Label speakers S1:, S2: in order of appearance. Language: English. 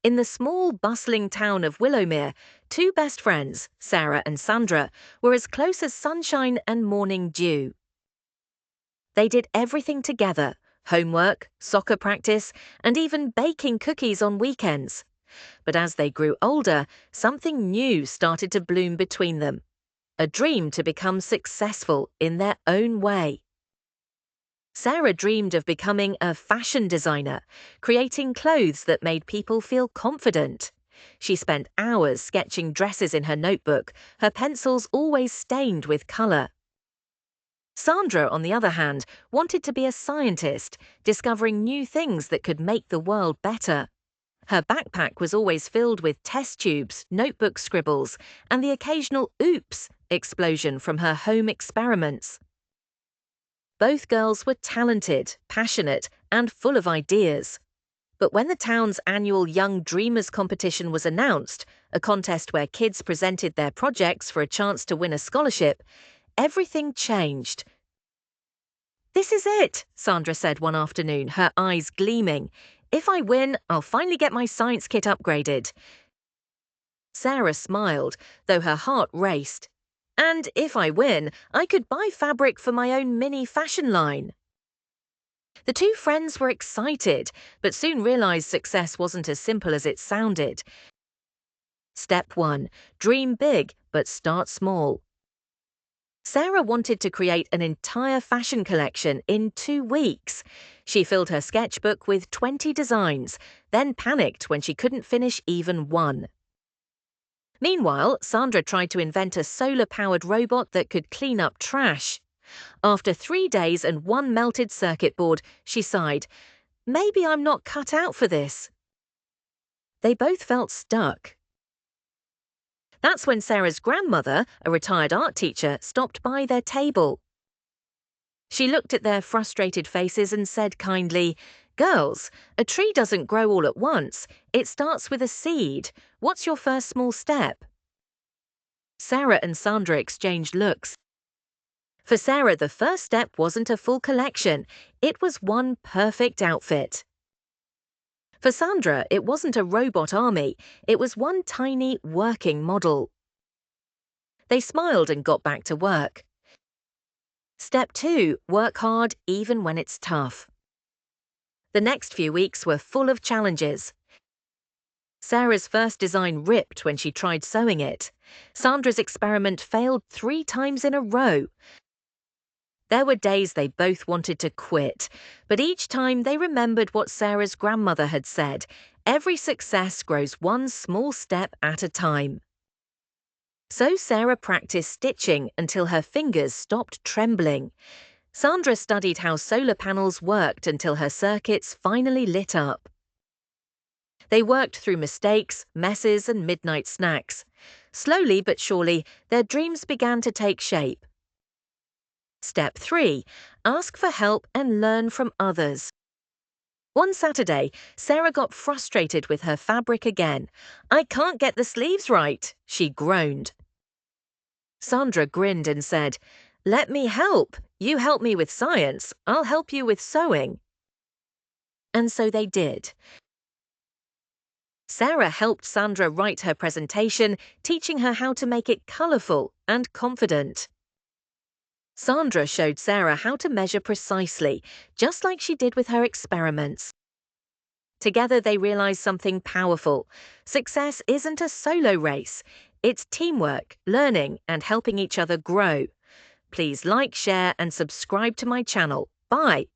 S1: In the small, bustling town of Willowmere, two best friends, Sarah and Sandra, were as close as sunshine and morning dew. They did everything together: homework, soccer practice, and even baking cookies on weekends. But as they grew older, something new started to bloom between them: a dream to become successful in their own way. Sarah dreamed of becoming a fashion designer, creating clothes that made people feel confident. She spent hours sketching dresses in her notebook, her pencils always stained with colour. Sandra, on the other hand, wanted to be a scientist, discovering new things that could make the world better. Her backpack was always filled with test tubes, notebook scribbles, and the occasional oops explosion from her home experiments. Both girls were talented, passionate, and full of ideas. But when the town's annual Young Dreamers competition was announced, a contest where kids presented their projects for a chance to win a scholarship, everything changed. "This is it," Sandra said one afternoon, her eyes gleaming. "If I win, I'll finally get my science kit upgraded." Sarah smiled, though her heart raced. "And if I win, I could buy fabric for my own mini fashion line." The two friends were excited, but soon realized success wasn't as simple as it sounded. Step 1. Dream big, but start small. Sarah wanted to create an entire fashion collection in 2 weeks. She filled her sketchbook with 20 designs, then panicked when she couldn't finish even one. Meanwhile, Sandra tried to invent a solar-powered robot that could clean up trash. After 3 days and one melted circuit board, she sighed, "Maybe I'm not cut out for this." They both felt stuck. That's when Sarah's grandmother, a retired art teacher, stopped by their table. She looked at their frustrated faces and said kindly, "Girls, a tree doesn't grow all at once. It starts with a seed. What's your first small step?" Sarah and Sandra exchanged looks. For Sarah, the first step wasn't a full collection. It was one perfect outfit. For Sandra, it wasn't a robot army. It was one tiny, working model. They smiled and got back to work. Step 2. Work hard even when it's tough. The next few weeks were full of challenges. Sarah's first design ripped when she tried sewing it. Sandra's experiment failed 3 times in a row. There were days they both wanted to quit, but each time they remembered what Sarah's grandmother had said: every success grows one small step at a time. So Sarah practiced stitching until her fingers stopped trembling. Sandra studied how solar panels worked until her circuits finally lit up. They worked through mistakes, messes, and midnight snacks. Slowly but surely, their dreams began to take shape. Step 3. Ask for help and learn from others. One Saturday, Sarah got frustrated with her fabric again. "I can't get the sleeves right," she groaned. Sandra grinned and said, "Let me help. You help me with science, I'll help you with sewing." And so they did. Sarah helped Sandra write her presentation, teaching her how to make it colourful and confident. Sandra showed Sarah how to measure precisely, just like she did with her experiments. Together they realized something powerful. Success isn't a solo race. It's teamwork, learning, and helping each other grow. Please like, share, and subscribe to my channel. Bye.